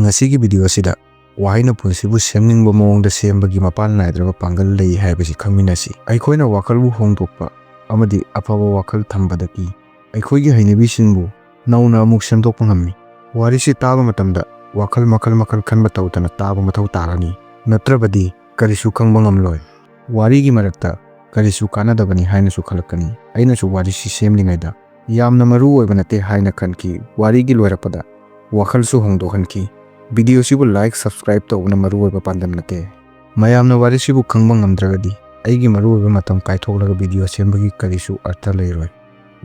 ngasiगी video asida wahina punsibu semningba mawongda sembagi mapal naidraba pangal lei haibasi khangminasi aikoina wakalbu hongdokpa amadi afaba wakal thambadaki aikoigi hainabisingbu nauna amuk semdokpa ngammi warisi taba matamda wakal makal khanba tawtana taba mathau tarani natrabadi karisu khangba ngamloi warigi marakta karisu kanadabani hainasu khalakani ainasu warisi semlingaida yamna maru oibanate haina khanki warigi loirapada wakalsu hongdokhanki video sibu like subscribe to na maru oiba pandam nate mayamna warisi bu khangba ngamdragadi aigi maru oiba matam kaitholaga video sembagi karisu artha leiroi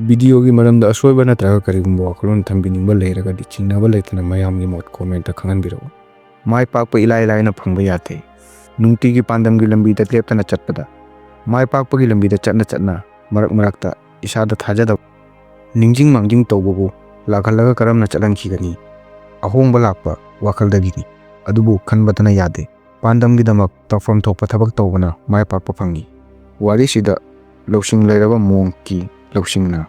video gi maramda asoiba natraga karigumba wakalon thambiningba leiragadi chingnaba leitana mayamgi mot comment ta khanganbiro mai pakpa ilai laina phangba yate nungti gi pandam gi lambi ta leptana chatpada mai pakpa gi lambi da chatna marakta isada thajada ningjing mangjing tawbobu lakhalaga karamna chalankhigani ahongba lakpa wakaldagini adubu khanbatana yade pandamgi damak tafam thokpa thabak tawbana mai pakpa phangi warisida lawsing leiraba mongki lawsingna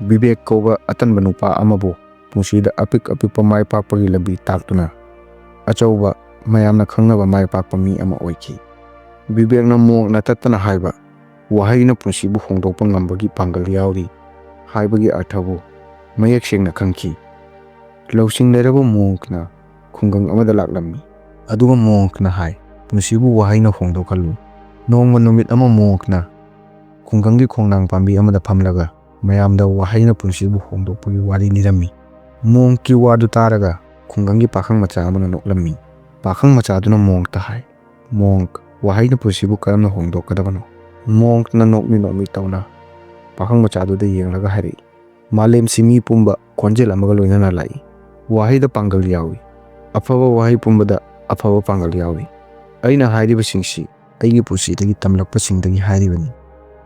bibek koba atanba nupa amabu punsida apikpa mai pakpagi labi taktuna achauba mayamna khangnaba mai pakpa mi ama oiki bibekna mongna tattana haiba wahaina punsibu hongdokpa ngambagi pangal yauri haibagi arthabu mayak sengna khangki lawsing leiraba mongna khungang amada laklammi aduga mongna hai punsibu wahaina hongdokhalu nongma numit ama mongna khungangi khongnang pambi amada phamlaga mayamda wahaina punsibu hongdokpagi wari nirammi mongki wadu taraga khungangi pakhang macha amana noklammi pakhang macha aduna mong ta hai mong wahaina punsibu karamna hongdokadabano mongna nokmi tawna pakhang macha adu yenglaga hari malem simi pumba khonjel amaga loinana lai wahaida pangal yawi afaba wahai pumbada afaba pangal yawi aina hairiba singsi aigi pusidagi tamlakpa singdagi hairibani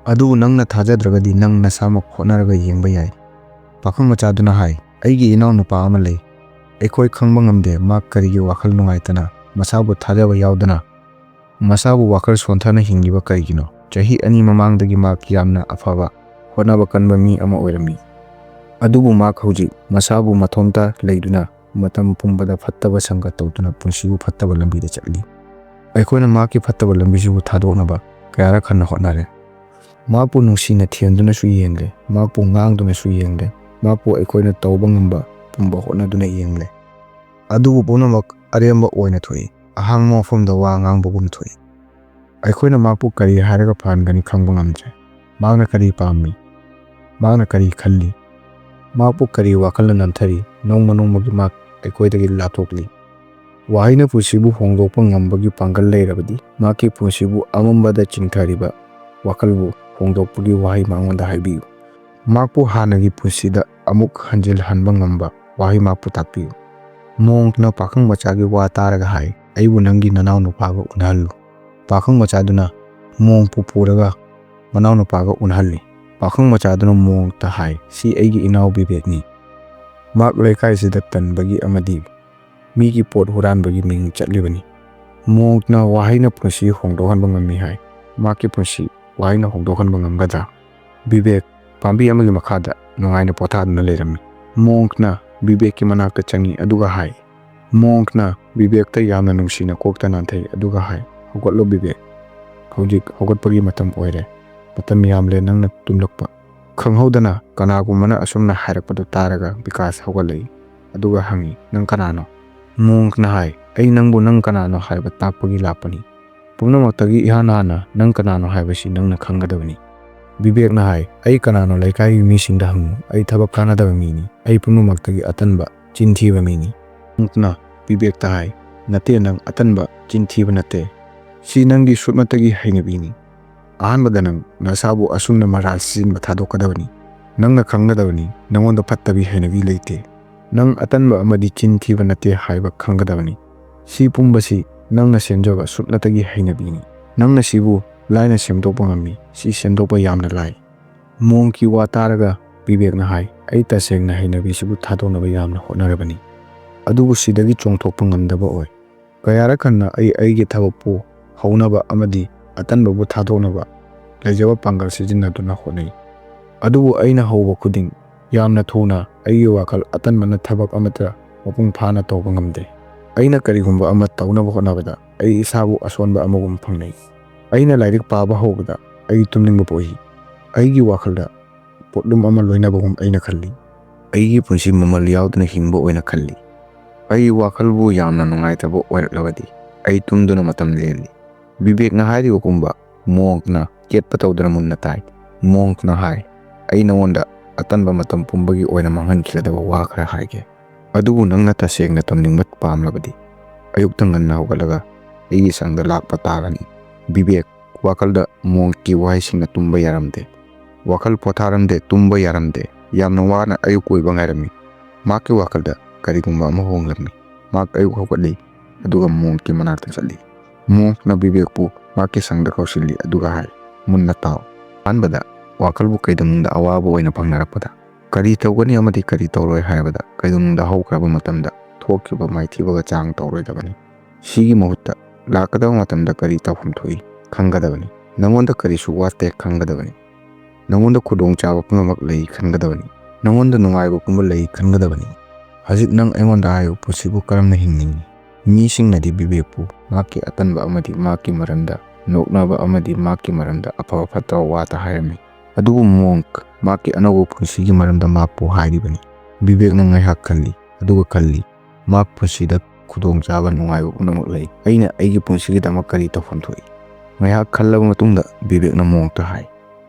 adu nangna thajadragadi nang nasama khonaraga yengba yai pakhang machaduna hai aigi inaw nupa ama lei aikoi khangba ngamde ma karigi wakhal nungaitana masabu thajaba yaudana masabu wakhal sonthana hingiba karigino chahi ani mamangdagi ma kiyamna afaba honaba kanba mi ama oirami adubu ma khauji masabu mathomta leiduna matam pumbada fattaba sanga tawtuna punsibu fattaba lambi da chatli aikoina ma ki fattaba lambi sibu thadoknaba kayara khanna hotnare mapu nungsina thianduna su yengle mapu ngangduna su yengle mapu aikoina tawba ngamba pumba hotnaduna yengle adubu punamak aremba oina thoi ahangma phomda wa ngangbugum thoi aikoina mapu kari haraga phangani khangba ngamje magna kari pammi magna kari khalli mapu kari wakal nanthari nongmagi mak aikoidagi lathokli wahaina pusibu hongdokpa ngambagi pangal leirabadi maki pusibu amambada chingthariba wakalbu hongdokpagi wahai mangonda haibiyu makpu hanagi pusida amuk hanjil hanba ngamba wahai makpu takpiyu mongna pakhang machagi wa taraga hai aibu nangi nanaw nupaga unhallu pakhang machaduna mong pupuraga manaw nupaga unhalli pakhang machaduna mong ta hai si aigi inaw bibekni mak lekai sida tanbagi amadi migi pot huranbagi ming chatlibani mongna wahaina punsi hongdokhanba ngammi hai maki punsi wahaina hongdokhanba ngamgada bibek pambi amagi makhada nungaina pothaduna leirami mongna bibekki manakta changi aduga hai mongna bibekta yamna nungsina kokta nanthai aduga hai hogotlo bibek hojik hogotpagi matam oire matam yamle nangna tumlakpa khanghodana kanagumana asumna hairakpadu taraga bikas hogalei aduga hangi nang kanano mongna hai ai nangbu nang kanano haiba takpagi lapani pumnamaktagi ihanana nang kanano haibasi nangna khanggadabani bibekna hai ai kanano laikai misingda hangu ai thabak kanadaba mini ai pumnamaktagi atanba chinthiba mini mongna bibekta hai nate nang atanba chinthiba nate si nangi sutmatagi hainabini ahanbada nang nasabu asumna maral sinba thadokadabani nangna khanggadabani nangonda phattabi hainabi leite nang atanba amadi chinthiba nate haiba khanggadabani si pumbasi nangna semjaba sutlatagi hainabini nangna sibu laina semdokpa ngammi si semdokpa yamna lai mongki wa taraga bibekna hai ai tasengna hainabi sibu thadoknaba yamna hotnarabani adubu sidagi chongthokpa ngamdaba oi kayara khanna ai aigi thabakpu haunaba amadi atanbabu thadoknaba leijaba pangal sijinaduna hotnai adubu aina hauba khuding yamna thuna aigi wakal atanbana thabak amatra mapung phana tawba ngamde ꯑꯩꯅ ꯀꯔꯤꯒꯨꯝꯕ ꯑꯃ ꯇꯧꯅꯕ ꯍꯣꯠꯅꯕꯗ ꯑꯩ ꯏꯁꯥꯕꯨ ꯑꯁꯣꯟꯕ ꯑꯃꯒꯨꯝ ꯐꯪꯅꯩ꯫ ꯑꯩꯅ ꯂꯥꯏꯔꯤꯛ ꯄꯥꯕ ꯍꯧꯕꯗ ꯑꯩ ꯇꯨꯝꯅꯤꯡꯕ ꯄꯣꯛꯏ꯫ ꯑꯩꯒꯤ ꯋꯥꯈꯜꯗ ꯄꯣꯠꯂꯨꯝ ꯑꯃ ꯂꯣꯏꯅꯕꯒꯨꯝ ꯑꯩꯅ ꯈꯜꯂꯤ꯫ ꯑꯩꯒꯤ ꯄꯨꯟꯁꯤ ꯃꯃꯜ ꯌꯥꯎꯗꯅ ꯍꯤꯡꯕ ꯑꯣꯏꯅ ꯈꯜꯂꯤ꯫ ꯑꯩ ꯋꯥꯈꯜꯕꯨ ꯌꯥꯝꯅ ꯅꯨꯡꯉꯥꯏꯇꯕ ꯑꯣꯏꯔꯛꯂꯕꯗꯤ ꯑꯩ ꯇꯨꯝꯗꯨꯅ ꯃꯇꯝ ꯂꯦꯜꯂꯤ꯫ ꯕꯤꯕꯦꯛꯅ ꯍꯥꯏꯔꯤꯕꯒꯨꯝꯕ ꯃꯣꯡꯛꯅ ꯌꯦꯠꯄ ꯇꯧꯗꯅ ꯃꯨꯟꯅ ꯇꯥꯏ꯫ ꯃꯣꯡꯛꯅ ꯍꯥꯏ, ꯑꯩ ꯅꯉꯣꯟꯗ ꯑꯇꯟꯕ ꯃꯇꯝ ꯄꯨꯝꯕꯒꯤ ꯑꯣꯏꯅ ꯃꯥꯡꯍꯟꯈꯤꯒꯗꯕ ꯋꯥ ꯈꯔ ꯍꯥꯏꯒꯦ꯫ ꯑꯗꯨꯕꯨ ꯅꯪꯅ ꯇꯁꯦꯡꯅ ꯇꯝꯅꯤꯡꯕ ꯄꯥꯝꯂꯕꯗꯤ ꯑꯌꯨꯛꯇ ꯉꯟꯅ ꯍꯧꯒꯠꯂꯒ ꯑꯩꯒꯤ ꯁꯪꯗ ꯂꯥꯛꯄ ꯇꯥꯒꯅꯤ꯫ ꯕꯤꯕꯦꯛ ꯋꯥꯈꯜꯗ ꯃꯣꯡꯛꯀꯤ ꯋꯥꯍꯩꯁꯤꯡꯅ ꯇꯨꯝꯕ ꯌꯥꯔꯝꯗꯦ꯫ ꯋꯥꯈꯜ ꯄꯣꯊꯥꯔꯝꯗꯦ, ꯇꯨꯝꯕ ꯌꯥꯔꯝꯗꯦ, ꯌꯥꯝꯅ ꯋꯥꯅ ꯑꯌꯨꯛ ꯑꯣꯏꯕ ꯉꯥꯏꯔꯝꯃꯤ꯫ ꯃꯍꯥꯛꯀꯤ ꯋꯥꯈꯜꯗ ꯀꯔꯤꯒꯨꯝꯕ ꯑꯃ ꯍꯣꯡꯂꯝꯃꯤ꯫ ꯃꯍꯥꯛ ꯑꯌꯨꯛ ꯍꯧꯒꯠꯂꯤ ꯑꯗꯨꯒ ꯃꯣꯡꯛꯀꯤ ꯃꯅꯥꯛꯇ ꯆꯠꯂꯤ꯫ ꯃꯣꯡꯛꯅ ꯕꯤꯕꯦꯛꯄꯨ ꯃꯍꯥꯛꯀꯤ ꯁꯪꯗ ꯀꯧꯁꯤꯜꯂꯤ ꯑꯗꯨꯒ ꯍꯥꯏ, ꯃꯨꯟꯅ ꯇꯥꯎ꯫ ꯑꯍꯥꯟꯕꯗ ꯋꯥꯈꯜꯕꯨ ꯀꯩꯗꯧꯅꯨꯡꯗ ꯑꯋꯥꯕ ꯑꯣꯏꯅ ꯐꯪꯅꯔꯛꯄꯗ, ꯀꯔꯤ ꯇꯧꯒꯅꯤ ꯑꯃꯗꯤ ꯀꯔꯤ ꯇꯧꯔꯣꯏ ꯍꯥꯏꯕꯗ ꯀꯩꯗꯧꯅꯨꯡꯗ ꯍꯧꯈ꯭ꯔꯕ ꯃꯇꯝꯗ ꯊꯣꯛꯈꯤꯕ ꯃꯥꯏꯊꯤꯕꯒ ꯆꯥꯡ ꯇꯧꯔꯣꯏꯗꯕꯅꯤ꯫ ꯁꯤꯒꯤ ꯃꯍꯨꯠꯇ ꯂꯥꯛꯀꯗꯕ ꯃꯇꯝꯗ ꯀꯔꯤ ꯇꯧꯐꯝ ꯊꯣꯛꯏ ꯈꯪꯒꯗꯕꯅꯤ꯫ ꯅꯉꯣꯟꯗ ꯀꯔꯤꯁꯨ ꯋꯥꯠꯇꯦ ꯈꯪꯒꯗꯕꯅꯤ꯫ ꯅꯉꯣꯟꯗ ꯈꯨꯗꯣꯡꯆꯥꯕ ꯄꯨꯝꯅꯃꯛ ꯂꯩ ꯈꯟꯒꯗꯕꯅꯤ꯫ ꯅꯉꯣꯟꯗ ꯅꯨꯡꯉꯥꯏꯕ ꯄꯨꯝꯕ ꯂꯩ ꯈꯟꯒꯗꯕꯅꯤ꯫ ꯍꯧꯖꯤꯛ ꯅꯪ ꯑꯩꯉꯣꯟꯗ ꯍꯥꯏꯌꯨ, ꯄꯨꯟꯁꯤꯕꯨ ꯀꯔꯝꯅ ꯍꯤꯡꯅꯤꯡꯉꯤ? ꯃꯤꯁꯤꯡꯅꯗꯤ ꯕꯤꯕꯦꯛꯄꯨ ꯃꯍꯥꯛꯀꯤ ꯑꯇꯟꯕ ꯑꯃꯗꯤ ꯃꯍꯥꯛꯀꯤ ꯃꯔꯝꯗ ꯅꯣꯛꯅꯕ ꯑꯃꯗꯤ ꯃꯍꯥꯛꯀꯤ ꯃꯔꯝꯗ ꯑꯐꯕ ꯐꯠꯇꯕ ꯋꯥꯇ ꯍꯥꯏꯔꯝꯃꯤ꯫ ꯑꯗꯨꯕꯨ ꯃꯣꯡꯛ ꯃꯍꯥꯛꯀꯤ ꯑꯅꯧꯕ ꯄꯨꯟꯁꯤꯒꯤ ꯃꯔꯝꯗ ꯃꯍꯥꯛꯄꯨ ꯍꯥꯏꯔꯤꯕꯅꯤ꯫ ꯕꯤꯕꯦꯛꯅ ꯉꯥꯏꯍꯥꯛ ꯈꯜꯂꯤ ꯑꯗꯨꯒ ꯈꯜꯂꯤ, ꯃꯍꯥꯛ ꯄꯨꯟꯁꯤꯗ ꯈꯨꯗꯣꯡꯆꯥꯕ ꯅꯨꯡꯉꯥꯏꯕ ꯄꯨꯝꯅꯃꯛ ꯂꯩ꯫ ꯑꯩꯅ ꯑꯩꯒꯤ ꯄꯨꯟꯁꯤꯒꯤꯗꯃꯛ ꯀꯔꯤ ꯇꯧꯐꯝ ꯊꯣꯛꯏ? ꯉꯥꯏꯍꯥꯛ ꯈꯜꯂꯕ ꯃꯇꯨꯡꯗ ꯕꯤꯕꯦꯛꯅ ꯃꯣꯡꯛꯇ ꯍꯥꯏ,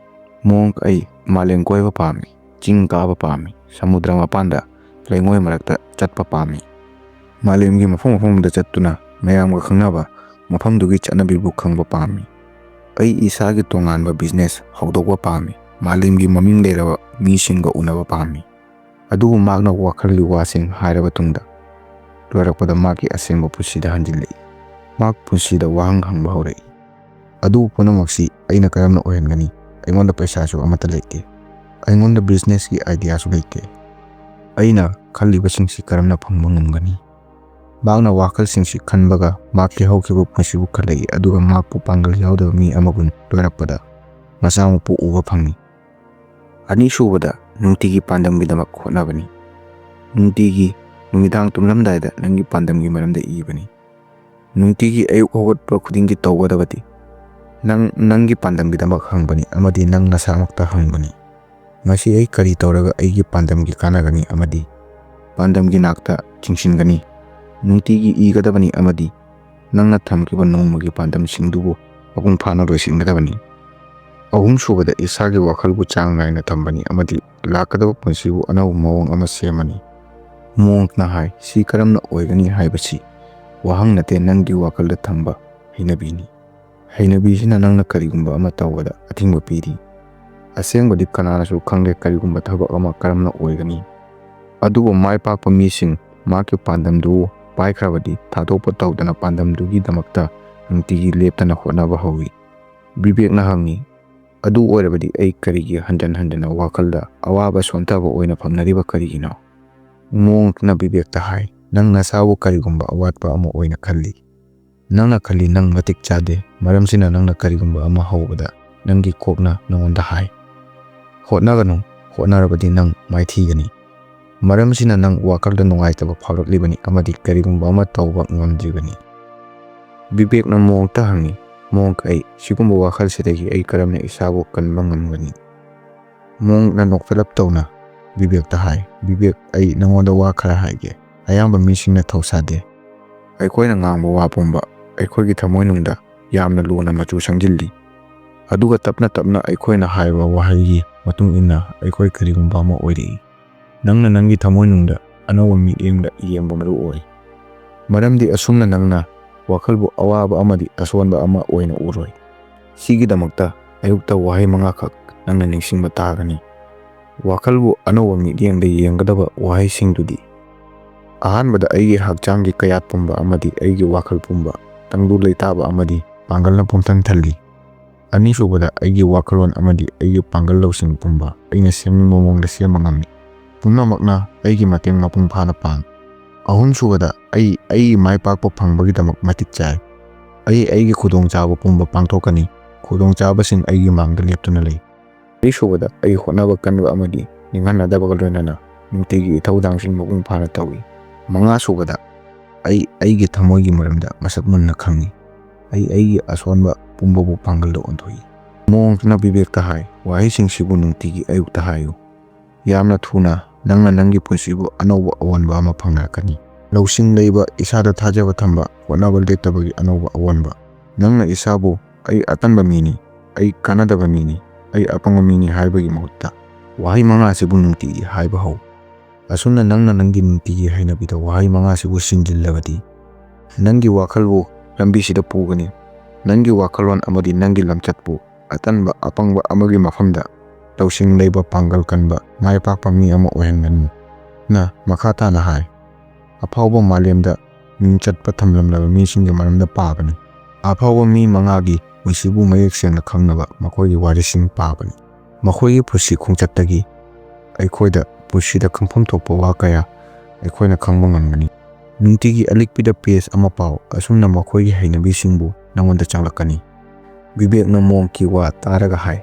ꯃꯣꯡꯛ, ꯑꯩ ꯃꯥꯂꯦꯝ ꯀꯣꯏꯕ ꯄꯥꯝꯃꯤ, ꯆꯤꯡ ꯀꯥꯕ ꯄꯥꯝꯃꯤ, ꯁꯃꯨꯗ꯭ꯔ ꯃꯄꯥꯟꯗ ꯂꯩꯉꯣꯏ ꯃꯔꯛꯇ ꯆꯠꯄ ꯄꯥꯝꯃꯤ꯫ ꯃꯥꯂꯦꯝꯒꯤ ꯃꯐꯝ ꯃꯐꯝꯗ ꯆꯠꯇꯨꯅ ꯃꯌꯥꯝꯒ ꯈꯪꯅꯕ, ꯃꯐꯝꯗꯨꯒꯤ ꯆꯠꯅꯕꯤꯕꯨ ꯈꯪꯕ ꯄꯥꯝꯃꯤ꯫ ꯑꯩ ꯏꯁꯥꯒꯤ ꯇꯣꯉꯥꯟꯕ ꯕꯤꯖꯤꯅꯦꯁ ꯍꯧꯗꯣꯛꯄ ꯄꯥꯝꯃꯤ꯫ ꯃꯥꯂꯦꯝꯒꯤ ꯃꯃꯤꯡ ꯂꯩꯔꯕ ꯃꯤꯁꯤꯡꯒ ꯎꯅꯕ ꯄꯥꯝꯃꯤ꯫ ꯑꯗꯨꯕꯨ ꯃꯍꯥꯛꯅ ꯋꯥꯈꯜꯒꯤ ꯋꯥꯁꯤꯡ ꯍꯥꯏꯔꯕ ꯇꯨꯡꯗ ꯂꯣꯏꯔꯛꯄꯗ ꯃꯍꯥꯛꯀꯤ ꯑꯁꯦꯡꯕ ꯄꯨꯟꯁꯤꯗ ꯍꯟꯖꯤꯜꯂꯛꯏ꯫ ꯃꯍꯥꯛ ꯄꯨꯟꯁꯤꯗ ꯋꯥꯍꯪ ꯍꯪꯕ ꯍꯧꯔꯛꯏ꯫ ꯑꯗꯨꯕꯨ ꯄꯨꯝꯅꯃꯛꯁꯤ ꯑꯩꯅ ꯀꯔꯝꯅ ꯑꯣꯏꯍꯟꯒꯅꯤ? ꯑꯩꯉꯣꯟꯗ ꯄꯩꯁꯥꯁꯨ ꯑꯃꯠꯇ ꯂꯩꯇꯦ꯫ ꯑꯩꯉꯣꯟꯗ ꯕꯤꯖꯤꯅꯦꯁꯀꯤ ꯑꯥꯏꯗꯤꯌꯥꯁꯨ ꯂꯩꯇꯦ꯫ ꯑꯩꯅ ꯈꯜꯂꯤꯕꯁꯤꯡꯁꯤ ꯀꯔꯝꯅ ꯐꯪꯕ ꯉꯝꯒꯅꯤ? ꯃꯍꯥꯛꯅ ꯋꯥꯈꯜꯁꯤꯡꯁꯤ ꯈꯟꯕꯒ ꯃꯍꯥꯛꯀꯤ ꯍꯧꯈꯤꯕ ꯄꯨꯟꯁꯤꯕꯨ ꯈꯜꯂꯛꯏ ꯑꯗꯨꯒ ꯃꯍꯥꯛꯄꯨ ꯄꯥꯡꯒꯜ ꯌꯥꯎꯗꯕ ꯃꯤ ꯑꯃꯒꯨꯝ ꯂꯣꯏꯔꯛꯄꯗ ꯃꯆꯥꯃꯛꯄꯨ ꯎꯕ ꯐꯪꯏ꯫ ꯑꯅꯤꯁꯨꯕꯗ ꯅꯨꯡꯇꯤꯒꯤ ꯄꯥꯟꯗꯝꯒꯤꯗꯃꯛ ꯍꯣꯠꯅꯕꯅꯤ꯫ ꯅꯨꯡꯇꯤꯒꯤ ꯅꯨꯃꯤꯗꯥꯡ ꯇꯨꯝꯂꯝꯗꯥꯏꯗ ꯅꯪꯒꯤ ꯄꯥꯟꯗꯝꯒꯤ ꯃꯔꯝꯗ ꯏꯕꯅꯤ꯫ ꯅꯨꯡꯇꯤꯒꯤ ꯑꯌꯨꯛ ꯍꯧꯒꯠꯄ ꯈꯨꯗꯤꯡꯒꯤ ꯇꯧꯒꯗꯕꯗꯤ ꯅꯪꯒꯤ ꯄꯥꯟꯗꯝꯒꯤꯗꯃꯛ ꯍꯪꯕꯅꯤ ꯑꯃꯗꯤ ꯅꯪ ꯅꯁꯥꯃꯛꯇ ꯍꯪꯕꯅꯤ, ꯉꯁꯤ ꯑꯩ ꯀꯔꯤ ꯇꯧꯔꯒ ꯑꯩꯒꯤ ꯄꯥꯟꯗꯝꯒꯤ ꯀꯥꯟꯅꯒꯅꯤ ꯑꯃꯗꯤ ꯄꯥꯟꯗꯝꯒꯤ ꯅꯥꯛꯇ ꯆꯤꯡꯁꯤꯟꯒꯅꯤ? ꯅꯨꯡꯇꯤꯒꯤ ꯏꯒꯗꯕꯅꯤ ꯑꯃꯗꯤ ꯅꯪꯅ ꯊꯝꯈꯤꯕ ꯅꯣꯡꯃꯒꯤ ꯄꯥꯟꯗꯝꯁꯤꯡꯗꯨꯕꯨ ꯃꯄꯨꯡ ꯐꯥꯅ ꯂꯣꯏꯁꯤꯟꯒꯗꯕꯅꯤ꯫ ꯑꯍꯨꯝꯁꯨꯕꯗ ꯏꯁꯥꯒꯤ ꯋꯥꯈꯜꯕꯨ ꯆꯥꯡ ꯅꯥꯏꯅ ꯊꯝꯕꯅꯤ ꯑꯃꯗꯤ ꯂꯥꯛꯀꯗꯕ ꯄꯨꯟꯁꯤꯕꯨ ꯑꯅꯧꯕ ꯃꯑꯣꯡ ꯑꯃ ꯁꯦꯝꯃꯅꯤ꯫ ꯃꯣꯡꯛꯅ ꯍꯥꯏ, ꯁꯤ ꯀꯔꯝꯅ ꯑꯣꯏꯒꯅꯤ ꯍꯥꯏꯕꯁꯤ ꯋꯥꯍꯪ ꯅꯠꯇꯦ, ꯅꯪꯒꯤ ꯋꯥꯈꯜꯗ ꯊꯝꯕ ꯍꯩꯅꯕꯤꯅꯤ꯫ ꯍꯩꯅꯕꯤꯁꯤꯅ ꯅꯪꯅ ꯀꯔꯤꯒꯨꯝꯕ ꯑꯃ ꯇꯧꯕꯗ ꯑꯊꯤꯡꯕ ꯄꯤꯔꯤ꯫ ꯑꯁꯦꯡꯕꯗꯤ ꯀꯅꯥꯅꯁꯨ ꯈꯪꯗꯦ ꯀꯔꯤꯒꯨꯝꯕ ꯊꯕꯛ ꯑꯃ ꯀꯔꯝꯅ ꯑꯣꯏꯒꯅꯤ꯫ ꯑꯗꯨꯕꯨ ꯃꯥꯏ ꯄꯥꯛꯄ ꯃꯤꯁꯤꯡ ꯃꯍꯥꯛꯀꯤ ꯄꯥꯟꯗꯝꯗꯨ ꯄꯥꯏꯈ꯭ꯔꯕꯗꯤ ꯊꯥꯗꯣꯛꯄ ꯇꯧꯗꯅ ꯄꯥꯟꯗꯝꯗꯨꯒꯤꯗꯃꯛꯇ ꯅꯨꯡꯇꯤꯒꯤ ꯂꯦꯞꯇꯅ ꯍꯣꯠꯅꯕ ꯍꯧꯏ꯫ ꯕꯤꯕꯦꯛꯅ ꯍꯪꯉꯤ, ꯑꯗꯨ ꯑꯣꯏꯔꯕꯗꯤ ꯑꯩ ꯀꯔꯤꯒꯤ ꯍꯟꯖꯟ ꯍꯟꯖꯟꯅ ꯋꯥꯈꯜꯗ ꯑꯋꯥꯕ ꯁꯣꯟꯊꯕ ꯑꯣꯏꯅ ꯐꯪꯅꯔꯤꯕ ꯀꯔꯤꯒꯤꯅꯣ? ꯃꯣꯡꯛꯅ ꯕꯤꯕꯦꯛꯇ ꯍꯥꯏ, ꯅꯪ ꯅꯁꯥꯕꯨ ꯀꯔꯤꯒꯨꯝꯕ ꯑꯋꯥꯠꯄ ꯑꯃ ꯑꯣꯏꯅ ꯈꯜꯂꯤ꯫ ꯅꯪꯅ ꯈꯜꯂꯤ ꯅꯪ ꯃꯇꯤꯛ ꯆꯥꯗꯦ, ꯃꯔꯝꯁꯤꯅ ꯅꯪꯅ ꯀꯔꯤꯒꯨꯝꯕ ꯑꯃ ꯍꯧꯕꯗ ꯅꯪꯒꯤ ꯀꯣꯛꯅ ꯅꯉꯣꯟꯗ ꯍꯥꯏ, ꯍꯣꯠꯅꯒꯅꯨ, ꯍꯣꯠꯅꯔꯕꯗꯤ ꯅꯪ ꯃꯥꯏꯊꯤꯒꯅꯤ꯫ ꯃꯔꯝꯁꯤꯅ ꯅꯪ ꯋꯥꯈꯜꯗ ꯅꯨꯡꯉꯥꯏꯇꯕ ꯐꯥꯎꯔꯛꯂꯤꯕꯅꯤ ꯑꯃꯗꯤ ꯀꯔꯤꯒꯨꯝꯕ ꯑꯃ ꯇꯧꯕ ꯉꯝꯗ꯭ꯔꯤꯕꯅꯤ꯫ ꯕꯤꯕꯦꯛꯅ ꯃꯣꯡꯛꯇ ꯍꯪꯉꯤ, ꯃꯣꯡꯛ, ꯑꯩ ꯁꯤꯒꯨꯝꯕ ꯋꯥꯈꯜꯁꯤꯗꯒꯤ ꯑꯩ ꯀꯔꯝꯅ ꯏꯁꯥꯕꯨ ꯀꯟꯕ ꯉꯝꯒꯅꯤ? ꯃꯣꯡꯛꯅ ꯅꯣꯛꯐꯦꯠꯂꯞ ꯇꯧꯅ ꯕꯤꯕꯦꯛꯇ ꯍꯥꯏ, ꯕꯤꯕꯦꯛ, ꯑꯩ ꯅꯉꯣꯟꯗ ꯋꯥ ꯈꯔ ꯍꯥꯏꯒꯦ꯫ ꯑꯌꯥꯝꯕ ꯃꯤꯁꯤꯡꯅ ꯊꯧꯁꯥꯗꯦ꯫ ꯑꯩꯈꯣꯏꯅ ꯉꯥꯡꯕ ꯋꯥ ꯄꯨꯝꯕ ꯑꯩꯈꯣꯏꯒꯤ ꯊꯃꯣꯏꯅꯨꯡꯗ ꯌꯥꯝꯅ ꯂꯨꯅ ꯃꯆꯨ ꯁꯪꯖꯤꯜꯂꯤ, ꯑꯗꯨꯒ ꯇꯞꯅ ꯇꯞꯅ ꯑꯩꯈꯣꯏꯅ ꯍꯥꯏꯕ ꯋꯥꯍꯩꯒꯤ ꯃꯇꯨꯡ ꯏꯟꯅ ꯑꯩꯈꯣꯏ ꯀꯔꯤꯒꯨꯝꯕ ꯑꯃ ꯑꯣꯏꯔꯛꯏ꯫ ꯅꯪꯅ ꯅꯪꯒꯤ ꯊꯃꯣꯏꯅꯨꯡꯗ ꯑꯅꯧꯕ ꯃꯤꯠꯌꯦꯡꯗ ꯌꯦꯡꯕ ꯃꯔꯨ ꯑꯣꯏ, ꯃꯔꯝꯗꯤ ꯑꯁꯨꯝꯅ ꯅꯪꯅ ꯋꯥꯈꯜꯕꯨ ꯑꯋꯥꯕ ꯑꯃꯗꯤ ꯑꯁꯣꯟꯕ ꯑꯃ ꯑꯣꯏꯅ ꯎꯔꯣꯏ꯫ ꯁꯤꯒꯤꯗꯃꯛꯇ ꯑꯌꯨꯛꯇ ꯋꯥꯍꯩ 5ꯈꯛ ꯅꯪꯅ ꯅꯤꯡꯁꯤꯡꯕ ꯇꯥꯒꯅꯤ꯫ ꯋꯥꯈꯜꯕꯨ ꯑꯅꯧꯕ ꯃꯤꯠꯌꯦꯡꯗ ꯌꯦꯡꯒꯗꯕ ꯋꯥꯍꯩꯁꯤꯡꯗꯨꯗꯤ: ꯑꯍꯥꯟꯕꯗ ꯑꯩꯒꯤ ꯍꯛꯆꯥꯡꯒꯤ ꯀꯌꯥꯠ ꯄꯨꯝꯕ ꯑꯃꯗꯤ ꯑꯩꯒꯤ ꯋꯥꯈꯜ ꯄꯨꯝꯕ ꯇꯪꯗꯨ ꯂꯩꯇꯥꯕ ꯑꯃꯗꯤ ꯄꯥꯡꯒꯜꯅ ꯄꯨꯝꯊꯟ ꯊꯜꯂꯤ꯫ ꯑꯅꯤꯁꯨꯕꯗ ꯑꯩꯒꯤ ꯋꯥꯈꯜꯂꯣꯟ ꯑꯃꯗꯤ ꯑꯩꯒꯤ ꯄꯥꯡꯒꯜ ꯂꯧꯁꯤꯡ ꯄꯨꯝꯕ ꯑꯩꯅ ꯁꯦꯝꯅꯤꯡꯕ ꯃꯑꯣꯡꯗ ꯁꯦꯝꯕ ꯉꯝꯃꯤ, ꯄꯨꯝꯅꯃꯛꯅ ꯑꯩꯒꯤ ꯃꯇꯦꯡ ꯃꯄꯨꯡ ꯐꯥꯅ ꯄꯥꯡꯏ꯫ ꯑꯍꯨꯝꯁꯨꯕꯗ ꯑꯩꯒꯤ ꯃꯥꯏ ꯄꯥꯛꯄ ꯐꯪꯕꯒꯤꯗꯃꯛ ꯃꯇꯤꯛ ꯆꯥꯏ꯫ ꯑꯩꯒꯤ ꯈꯨꯗꯣꯡꯆꯥꯕ ꯄꯨꯝꯕ ꯄꯥꯡꯊꯣꯛꯀꯅꯤ, ꯈꯨꯗꯣꯡꯆꯥꯕꯁꯤꯡ ꯑꯩꯒꯤ ꯃꯥꯡꯗ ꯂꯦꯞꯇꯨꯅ ꯂꯩ꯫ ꯃꯔꯤꯁꯨꯕꯗ ꯑꯩ ꯍꯣꯠꯅꯕ ꯀꯟꯕ ꯑꯃꯗꯤ ꯅꯤꯡꯍꯟꯅꯗꯕꯒ ꯂꯣꯏꯅꯅ ꯅꯨꯡꯇꯤꯒꯤ ꯏꯊꯧꯗꯥꯡꯁꯤꯡ ꯃꯄꯨꯡ ꯐꯥꯅ ꯇꯧꯏ꯫ ꯃꯉꯥꯁꯨꯕꯗ ꯑꯩꯒꯤ ꯊꯃꯣꯏꯒꯤ ꯃꯔꯝꯗ ꯃꯁꯛ ꯃꯨꯟꯅ ꯈꯪꯏ꯫ ꯑꯩꯒꯤ ꯑꯁꯣꯟꯕ ꯄꯨꯝꯕꯕꯨ ꯄꯥꯡꯒꯜꯗ ꯑꯣꯟꯊꯣꯛꯏ꯫ ꯃꯣꯡꯛꯅ ꯕꯤꯕꯦꯛꯇ ꯍꯥꯏ, ꯋꯥꯍꯩꯁꯤꯡꯁꯤꯕꯨ ꯅꯨꯡꯇꯤꯒꯤ ꯑꯌꯨꯛꯇ ꯍꯥꯏꯌꯨ꯫ ꯌꯥꯝꯅ ꯊꯨꯅ ꯅꯪꯅ ꯅꯪꯒꯤ ꯄꯨꯟꯁꯤꯕꯨ ꯑꯅꯧꯕ ꯑꯑꯣꯟꯕ ꯑꯃ ꯐꯪꯂꯛꯀꯅꯤ꯫ ꯂꯧꯁꯤꯡ ꯂꯩꯕ, ꯏꯁꯥꯗ ꯊꯥꯖꯕ ꯊꯝꯕ, ꯍꯣꯠꯅꯕ ꯂꯦꯞꯇꯕꯒꯤ ꯑꯅꯧꯕ ꯑꯑꯣꯟꯕ꯫ ꯅꯪꯅ ꯏꯁꯥꯕꯨ ꯑꯩ ꯑꯇꯟꯕ ꯃꯤꯅꯤ, ꯑꯩ ꯀꯥꯟꯅꯗꯕ ꯃꯤꯅꯤ, ꯑꯩ ꯑꯄꯪꯕ ꯃꯤꯅꯤ ꯍꯥꯏꯕꯒꯤ ꯃꯍꯨꯠꯇ ꯋꯥꯍꯩ ꯃꯉꯥꯁꯤꯕꯨ ꯅꯨꯡꯇꯤꯒꯤ ꯍꯥꯏꯕ ꯍꯧ꯫ ꯑꯁꯨꯝꯅ ꯅꯪꯅ ꯅꯪꯒꯤ ꯅꯨꯡꯇꯤꯒꯤ ꯍꯩꯅꯕꯤꯗ ꯋꯥꯍꯩ ꯃꯉꯥꯁꯤꯕꯨ ꯁꯤꯟꯖꯤꯜꯂꯕꯗꯤ ꯅꯪꯒꯤ ꯋꯥꯈꯜꯕꯨ ꯂꯝꯕꯤꯁꯤꯗ ꯄꯨꯒꯅꯤ꯫ ꯅꯪꯒꯤ ꯋꯥꯈꯜꯂꯣꯟ ꯑꯃꯗꯤ ꯅꯪꯒꯤ ꯂꯝꯆꯠꯄꯨ ꯑꯇꯟꯕ ꯑꯄꯪꯕ ꯑꯃꯒꯤ ꯃꯐꯝꯗ ꯂꯧꯁꯤꯡ ꯂꯩꯕ, ꯄꯥꯡꯒꯜ ꯀꯟꯕ, ꯃꯥꯏ ꯄꯥꯛꯄ ꯃꯤ ꯑꯃ ꯑꯣꯏꯍꯟꯒꯅꯤ꯫ ꯅ ꯃꯈꯥ ꯇꯥꯅ ꯍꯥꯏ, ꯑꯐꯥꯎꯕ ꯃꯥꯂꯦꯝꯗ ꯃꯤꯡ ꯆꯠꯄ ꯊꯝꯂꯝꯂꯕ ꯃꯤꯁꯤꯡꯒꯤ ꯃꯔꯝꯗ ꯄꯥꯕꯅꯤ꯫ ꯑꯐꯥꯎꯕ ꯃꯤ ꯃꯉꯥꯒꯤ ꯄꯨꯟꯁꯤꯕꯨ ꯃꯌꯦꯛ ꯁꯦꯡꯅ ꯈꯪꯅꯕ ꯃꯈꯣꯏꯒꯤ ꯋꯥꯔꯤꯁꯤꯡ ꯄꯥꯕꯅꯤ꯫ ꯃꯈꯣꯏꯒꯤ ꯄꯨꯟꯁꯤ ꯈꯣꯡꯆꯠꯇꯒꯤ ꯑꯩꯈꯣꯏꯗ ꯄꯨꯟꯁꯤꯗ ꯈꯪꯐꯝ ꯊꯣꯛꯄ ꯋꯥ ꯀꯌꯥ ꯑꯩꯈꯣꯏꯅ ꯈꯪꯕ ꯉꯝꯒꯅꯤ꯫ ꯅꯨꯡꯇꯤꯒꯤ ꯑꯂꯤꯛꯄꯤꯗ ꯄꯦꯖ ꯑꯃ ꯄꯥꯎ, ꯑꯁꯨꯝꯅ ꯃꯈꯣꯏꯒꯤ ꯍꯩꯅꯕꯤꯁꯤꯡꯕꯨ ꯅꯉꯣꯟꯗ ꯆꯪꯂꯛꯀꯅꯤ꯫ ꯕꯤꯕꯦꯛꯅ ꯃꯣꯡꯛꯀꯤ ꯋꯥ ꯇꯥꯔꯒ ꯍꯥꯏ,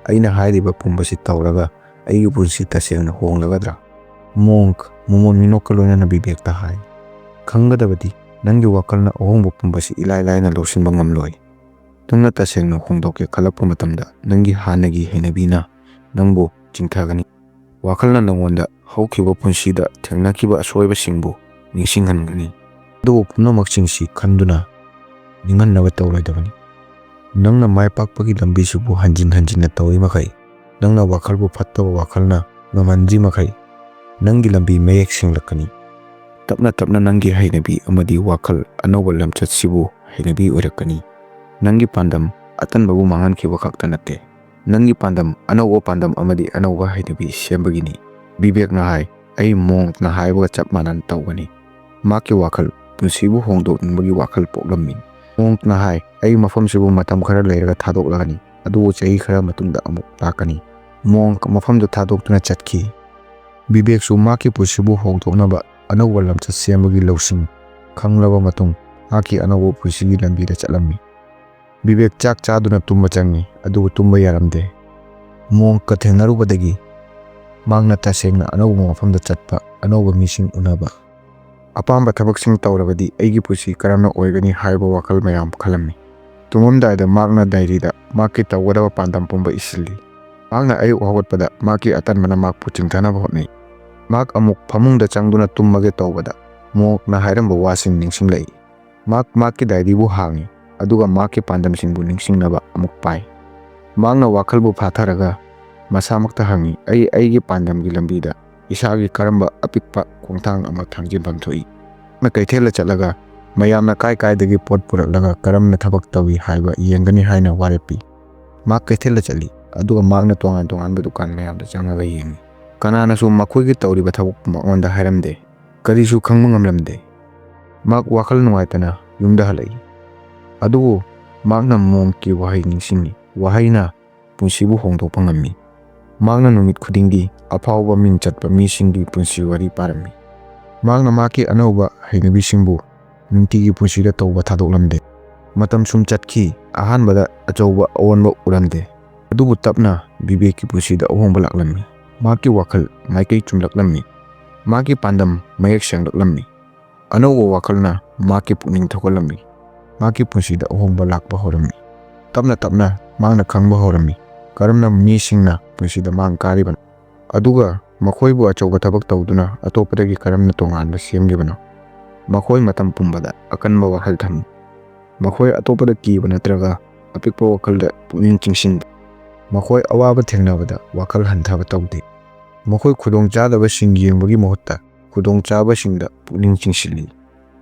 ꯑꯩꯅ ꯍꯥꯏꯔꯤꯕ ꯄꯨꯝꯕꯁꯤ ꯇꯧꯔꯒ ꯑꯩꯒꯤ ꯄꯨꯟꯁꯤ ꯇꯁꯦꯡꯅ ꯍꯣꯡꯂꯒꯗ꯭ꯔꯥ? ꯃꯣꯡꯛ ꯃꯣꯃꯣꯟ ꯃꯤꯅꯣꯛꯀ ꯂꯣꯏꯅꯅ ꯕꯤꯕꯦꯛꯇ ꯍꯥꯏ, ꯈꯪꯒꯗꯕꯗꯤ ꯅꯪꯒꯤ ꯋꯥꯈꯜꯅ ꯑꯍꯣꯡꯕ ꯄꯨꯝꯕꯁꯤ ꯏꯂꯥꯏ ꯂꯥꯏꯅ ꯂꯧꯁꯤꯟꯕ ꯉꯝꯂꯣꯏ꯫ ꯅꯪꯅ ꯇꯁꯦꯡꯅ ꯍꯣꯡꯗꯣꯛꯀꯦ ꯈꯜꯂꯛꯄ ꯃꯇꯝꯗ ꯅꯪꯒꯤ ꯍꯥꯟꯅꯒꯤ ꯍꯩꯅꯕꯤꯅ ꯅꯪꯕꯨ ꯆꯤꯡꯊꯒꯅꯤ꯫ ꯋꯥꯈꯜꯅ ꯅꯉꯣꯟꯗ ꯍꯧꯈꯤꯕ ꯄꯨꯟꯁꯤꯗ ꯊꯦꯡꯅꯈꯤꯕ ꯑꯁꯣꯏꯕꯁꯤꯡꯕꯨ ꯅꯤꯡꯁꯤꯡꯍꯟꯒꯅꯤ, ꯑꯗꯨꯕꯨ ꯄꯨꯝꯅꯃꯛꯁꯤꯡꯁꯤ ꯈꯟꯗꯨꯅ ꯅꯤꯡꯍꯟꯅꯕ ꯇꯧꯔꯣꯏꯗꯕꯅꯤ꯫ ꯅꯪꯅ ꯃꯥꯏ ꯄꯥꯛꯄꯒꯤ ꯂꯝꯕꯤꯁꯤꯕꯨ ꯍꯟꯖꯤꯟ ꯍꯟꯖꯤꯟꯅ ꯇꯧꯔꯤ ꯃꯈꯩ, ꯅꯪꯅ ꯋꯥꯈꯜꯕꯨ ꯐꯠꯇꯕ ꯋꯥꯈꯜꯅ ꯉꯝꯍꯟꯗ꯭ꯔꯤ ꯃꯈꯩ, ꯅꯪꯒꯤ ꯂꯝꯕꯤ ꯃꯌꯦꯛ ꯁꯦꯡꯂꯛꯀꯅꯤ꯫ ꯇꯞꯅ ꯇꯞꯅ ꯅꯪꯒꯤ ꯍꯩꯅꯕꯤ ꯑꯃꯗꯤ ꯋꯥꯈꯜ ꯑꯅꯧꯕ ꯂꯝꯆꯠꯁꯤꯕꯨ ꯍꯩꯅꯕꯤ ꯑꯣꯏꯔꯛꯀꯅꯤ꯫ ꯅꯪꯒꯤ ꯄꯥꯟꯗꯝ ꯑꯇꯟꯕꯕꯨ ꯃꯥꯡꯍꯟꯈꯤꯕ ꯈꯛꯇ ꯅꯠꯇꯦ, ꯅꯪꯒꯤ ꯄꯥꯟꯗꯝ ꯑꯅꯧꯕ ꯄꯥꯟꯗꯝ ꯑꯃꯗꯤ ꯑꯅꯧꯕ ꯍꯩꯅꯕꯤ ꯁꯦꯝꯕꯒꯤꯅꯤ꯫ ꯕꯤꯕꯦꯛꯅ ꯍꯥꯏ, ꯑꯩ ꯃꯣꯡꯛꯅ ꯍꯥꯏꯕꯒ ꯆꯞ ꯃꯥꯟꯅꯅ ꯇꯧꯒꯅꯤ꯫ ꯃꯍꯥꯛꯀꯤ ꯋꯥꯈꯜ ꯄꯨꯟꯁꯤꯕꯨ ꯍꯣꯡꯗꯣꯛꯅꯤꯡꯕꯒꯤ ꯋꯥꯈꯜ ꯄꯣꯛꯂꯝꯃꯤ꯫ ꯃꯣꯡꯛꯅ ꯍꯥꯏ, ꯑꯩ ꯃꯐꯝꯁꯤꯕꯨ ꯃꯇꯝ ꯈꯔ ꯂꯩꯔꯒ ꯊꯥꯗꯣꯛꯂꯒꯅꯤ, ꯑꯗꯨꯕꯨ ꯆꯍꯤ ꯈꯔ ꯃꯇꯨꯡꯗ ꯑꯃꯨꯛ ꯂꯥꯛꯀꯅꯤ꯫ ꯃꯣꯡꯛ ꯃꯐꯝꯗꯨ ꯊꯥꯗꯣꯛꯇꯨꯅ ꯆꯠꯈꯤ꯫ ꯕꯤꯕꯦꯛꯁꯨ ꯃꯍꯥꯛꯀꯤ ꯄꯨꯟꯁꯤꯕꯨ ꯍꯣꯡꯗꯣꯛꯅꯕ ꯑꯅꯧꯕ ꯂꯝꯆꯠ ꯁꯦꯝꯕꯒꯤ ꯂꯧꯁꯤꯡ ꯈꯪꯂꯕ ꯃꯇꯨꯡ ꯃꯍꯥꯛꯀꯤ ꯑꯅꯧꯕ ꯄꯨꯟꯁꯤꯒꯤ ꯂꯝꯕꯤꯗ ꯆꯠꯂꯝꯃꯤ꯫ ꯕꯤꯕꯦꯛ ꯆꯥꯛ ꯆꯥꯗꯨꯅ ꯇꯨꯝꯕ ꯆꯪꯉꯤ, ꯑꯗꯨꯕꯨ ꯇꯨꯝꯕ ꯌꯥꯔꯝꯗꯦ꯫ ꯃꯣꯡꯛꯀ ꯊꯦꯡꯅꯔꯨꯕꯗꯒꯤ ꯃꯍꯥꯛꯅ ꯇꯁꯦꯡꯅ ꯑꯅꯧꯕ ꯃꯐꯝꯗ ꯆꯠꯄ, ꯑꯅꯧꯕ ꯃꯤꯁꯤꯡ ꯎꯅꯕ, ꯑꯄꯥꯝꯕ ꯊꯕꯛꯁꯤꯡ ꯇꯧꯔꯕꯗꯤ ꯑꯩꯒꯤ ꯄꯨꯟꯁꯤ ꯀꯔꯝꯅ ꯑꯣꯏꯒꯅꯤ ꯍꯥꯏꯕ ꯋꯥꯈꯜ ꯃꯌꯥꯝ ꯈꯜꯂꯝꯃꯤ꯫ ꯇꯨꯝꯃꯝꯗꯥꯏꯗ ꯃꯍꯥꯛꯅ ꯗꯥꯏꯔꯤꯗ ꯃꯍꯥꯛꯀꯤ ꯇꯧꯒꯗꯕ ꯄꯥꯟꯗꯝ ꯄꯨꯝꯕ ꯏꯁꯤꯜꯂꯤ꯫ ꯃꯍꯥꯛꯅ ꯑꯌꯨꯛ ꯍꯧꯒꯠꯄꯗ ꯃꯍꯥꯛꯀꯤ ꯑꯇꯟꯕꯅ ꯃꯍꯥꯛꯄꯨ ꯆꯤꯡꯊꯅꯕ ꯍꯣꯠꯅꯩ꯫ ꯃꯍꯥꯛ ꯑꯃꯨꯛ ꯐꯃꯨꯡꯗ ꯆꯪꯗꯨꯅ ꯇꯨꯝꯃꯒꯦ ꯇꯧꯕꯗ ꯃꯣꯡꯛꯅ ꯍꯥꯏꯔꯝꯕ ꯋꯥꯁꯤꯡ ꯅꯤꯡꯁꯤꯡꯂꯛꯏ꯫ ꯃꯍꯥꯛꯀꯤ ꯗꯥꯏꯔꯤꯕꯨ ꯍꯥꯡꯉꯤ, ꯑꯗꯨꯒ ꯃꯍꯥꯛꯀꯤ ꯄꯥꯟꯗꯝꯁꯤꯡꯕꯨ ꯅꯤꯡꯁꯤꯡꯅꯕ ꯑꯃꯨꯛ ꯄꯥꯏ꯫ ꯃꯍꯥꯛꯅ ꯋꯥꯈꯜꯕꯨ ꯐꯥꯊꯔꯒ ꯃꯁꯥꯃꯛꯇ ꯍꯪꯉꯤ, ꯑꯩꯒꯤ ꯄꯥꯟꯗꯝꯒꯤ ꯂꯝꯕꯤꯗ ꯏꯁꯥꯒꯤ ꯀꯔꯝꯕ ꯑꯄꯤꯛꯄ ꯈꯣꯡꯊꯥꯡ ꯑꯃ ꯊꯥꯡꯖꯤꯟꯐꯝ ꯊꯣꯛꯏ? ꯀꯩꯊꯦꯜꯗ ꯆꯠꯂꯒ ꯃꯌꯥꯝꯅ ꯀꯥꯏꯗꯒꯤ ꯄꯣꯠ ꯄꯨꯔꯛꯂꯒ ꯀꯔꯝꯅ ꯊꯕꯛ ꯇꯧꯏ ꯍꯥꯏꯕ ꯌꯦꯡꯒꯅꯤ ꯍꯥꯏꯅ ꯋꯥꯔꯦꯞ ꯄꯤ꯫ ꯃꯍꯥꯛ ꯀꯩꯊꯦꯜꯗ ꯆꯠꯂꯤ, ꯑꯗꯨꯒ ꯃꯍꯥꯛꯅ ꯇꯣꯉꯥꯟ ꯇꯣꯉꯥꯟꯕ ꯗꯨꯀꯥꯟ ꯃꯌꯥꯝꯗ ꯆꯪꯂꯒ ꯌꯦꯡꯉꯤ꯫ ꯀꯅꯥꯅꯁꯨ ꯃꯈꯣꯏꯒꯤ ꯇꯧꯔꯤꯕ ꯊꯕꯛꯄꯨ ꯃꯉꯣꯟꯗ ꯍꯥꯏꯔꯝꯗꯦ, ꯀꯔꯤꯁꯨ ꯈꯪꯕ ꯉꯝꯂꯝꯗꯦ꯫ ꯃꯍꯥꯛ ꯋꯥꯈꯜ ꯅꯨꯡꯉꯥꯏꯇꯅ ꯌꯨꯝꯗ ꯍꯜꯂꯛꯏ꯫ ꯑꯗꯨꯕꯨ ꯃꯍꯥꯛꯅ ꯃꯣꯡꯛꯀꯤ ꯋꯥꯍꯩ ꯅꯤꯡꯁꯤꯡꯉꯤ, ꯋꯥꯍꯩꯅ ꯄꯨꯟꯁꯤꯕꯨ ꯍꯣꯡꯗꯣꯛꯄ ꯉꯝꯃꯤ꯫ ꯃꯍꯥꯛꯅ ꯅꯨꯃꯤꯠ ꯈꯨꯗꯤꯡꯒꯤ ꯑꯐꯥꯎꯕ ꯃꯤꯡ ꯆꯠꯄ ꯃꯤꯁꯤꯡꯒꯤ ꯄꯨꯟꯁꯤ ꯋꯥꯔꯤ ꯄꯥꯔꯝꯃꯤ꯫ ꯃꯍꯥꯛꯅ ꯃꯍꯥꯛꯀꯤ ꯑꯅꯧꯕ ꯍꯩꯅꯕꯤꯁꯤꯡꯕꯨ ꯅꯨꯡꯇꯤꯒꯤ ꯄꯨꯟꯁꯤꯗ ꯇꯧꯕ ꯊꯥꯗꯣꯛꯂꯝꯗꯦ꯫ ꯃꯇꯝ ꯁꯨꯝ ꯆꯠꯈꯤ, ꯑꯍꯥꯟꯕꯗ ꯑꯆꯧꯕ ꯑꯑꯣꯟꯕ ꯎꯔꯝꯗꯦ, ꯑꯗꯨꯕꯨ ꯇꯞꯅ ꯕꯤꯕꯦꯛꯀꯤ ꯄꯨꯟꯁꯤꯗ ꯑꯍꯣꯡꯕ ꯂꯥꯛꯂꯝꯃꯤ꯫ ꯃꯍꯥꯛꯀꯤ ꯋꯥꯈꯜ ꯃꯥꯏꯀꯩ ꯆꯨꯝꯂꯛꯂꯝꯃꯤ, ꯃꯍꯥꯛꯀꯤ ꯄꯥꯟꯗꯝ ꯃꯌꯦꯛ ꯁꯦꯡꯂꯛꯂꯝꯃꯤ꯫ ꯑꯅꯧꯕ ꯋꯥꯈꯜꯅ ꯃꯍꯥꯛꯀꯤ ꯄꯨꯛꯅꯤꯡ ꯊꯧꯒꯠꯂꯝꯃꯤ, ꯃꯍꯥꯛꯀꯤ ꯄꯨꯟꯁꯤꯗ ꯑꯍꯣꯡꯕ ꯂꯥꯛꯄ ꯍꯧꯔꯝꯃꯤ꯫ ꯇꯞꯅ ꯇꯞꯅ ꯃꯍꯥꯛꯅ ꯈꯪꯕ ꯍꯧꯔꯝꯃꯤ ꯀꯔꯝꯅ ꯃꯤꯁꯤꯡꯅ ꯄꯨꯟꯁꯤꯗ ꯃꯥꯡ ꯀꯥꯔꯤꯕꯅꯣ, ꯑꯗꯨꯒ ꯃꯈꯣꯏꯕꯨ ꯑꯆꯧꯕ ꯊꯕꯛ ꯇꯧꯗꯨꯅ ꯑꯇꯣꯞꯄꯗꯒꯤ ꯀꯔꯝꯅ ꯇꯣꯉꯥꯟꯕ ꯁꯦꯝꯂꯤꯕꯅꯣ꯫ ꯃꯈꯣꯏ ꯃꯇꯝ ꯄꯨꯝꯕꯗ ꯑꯀꯟꯕ ꯋꯥꯈꯜ ꯊꯝꯃꯤ, ꯃꯈꯣꯏ ꯑꯇꯣꯞꯄꯗ ꯀꯤꯕ ꯅꯠꯇ꯭ꯔꯒ ꯑꯄꯤꯛꯄ ꯋꯥꯈꯜꯗ ꯄꯨꯛꯅꯤꯡ ꯆꯤꯡꯁꯤꯟꯗꯦ꯫ ꯃꯈꯣꯏ ꯑꯋꯥꯕ ꯊꯦꯡꯅꯕꯗ ꯋꯥꯈꯜ ꯍꯟꯊꯕ ꯇꯧꯗꯦ꯫ ꯃꯈꯣꯏ ꯈꯨꯗꯣꯡꯆꯥꯗꯕꯁꯤꯡ ꯌꯦꯡꯕꯒꯤ ꯃꯍꯨꯠꯇ ꯈꯨꯗꯣꯡꯆꯥꯕꯁꯤꯡꯗ ꯄꯨꯛꯅꯤꯡ ꯆꯤꯡꯁꯤꯜꯂꯤ꯫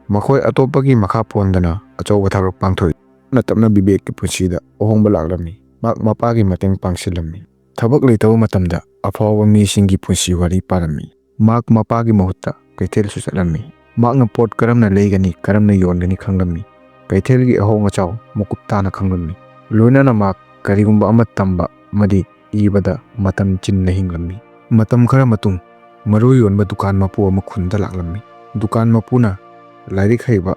ꯃꯈꯣꯏ ꯑꯇꯣꯞꯄꯒꯤ ꯃꯈꯥ ꯄꯣꯟꯗꯅ ꯑꯆꯧꯕ ꯊꯕꯛ ꯄꯥꯡꯊꯣꯛꯏ꯫ ꯇꯞꯅ ꯇꯞꯅ ꯕꯤꯕꯦꯛꯀꯤ ꯄꯨꯟꯁꯤꯗ ꯑꯍꯣꯡꯕ ꯂꯥꯛꯂꯝꯃꯤ꯫ ꯃꯍꯥꯛ ꯃꯄꯥꯒꯤ ꯃꯇꯦꯡ ꯄꯥꯡꯁꯤꯜꯂꯝꯃꯤ, ꯊꯕꯛ ꯂꯩꯇꯕ ꯃꯇꯝꯗ ꯑꯐꯥꯎꯕ ꯃꯤꯁꯤꯡꯒꯤ ꯄꯨꯟꯁꯤ ꯋꯥꯔꯤ ꯄꯥꯔꯝꯃꯤ꯫ ꯃꯍꯥꯛ ꯃꯄꯥꯒꯤ ꯃꯍꯨꯠꯇ ꯀꯩꯊꯦꯜꯁꯨ ꯆꯠꯂꯝꯃꯤ꯫ ꯃꯍꯥꯛꯅ ꯄꯣꯠ ꯀꯔꯝꯅ ꯂꯩꯒꯅꯤ, ꯀꯔꯝꯅ ꯌꯣꯟꯒꯅꯤ ꯈꯪꯂꯝꯃꯤ꯫ ꯀꯩꯊꯦꯜꯒꯤ ꯑꯍꯣꯡ ꯑꯆꯥꯎ ꯃꯀꯨꯞ ꯇꯥꯅ ꯈꯪꯂꯝꯃꯤ꯫ ꯂꯣꯏꯅꯅ ꯃꯍꯥꯛ ꯀꯔꯤꯒꯨꯝꯕ ꯑꯃ ꯇꯝꯕ ꯑꯃꯗꯤ ꯏꯕꯗ ꯃꯇꯝ ꯆꯤꯟꯅ ꯍꯤꯡꯂꯝꯃꯤ꯫ ꯃꯇꯝ ꯈꯔ ꯃꯇꯨꯡ ꯃꯔꯨ ꯌꯣꯟꯕ ꯗꯨꯀꯥꯟ ꯃꯄꯨ ꯑꯃ ꯈꯨꯟꯗ ꯂꯥꯛꯂꯝꯃꯤ꯫ ꯗꯨꯀꯥꯟ ꯃꯄꯨꯅ ꯂꯥꯏꯔꯤꯛ ꯍꯩꯕ,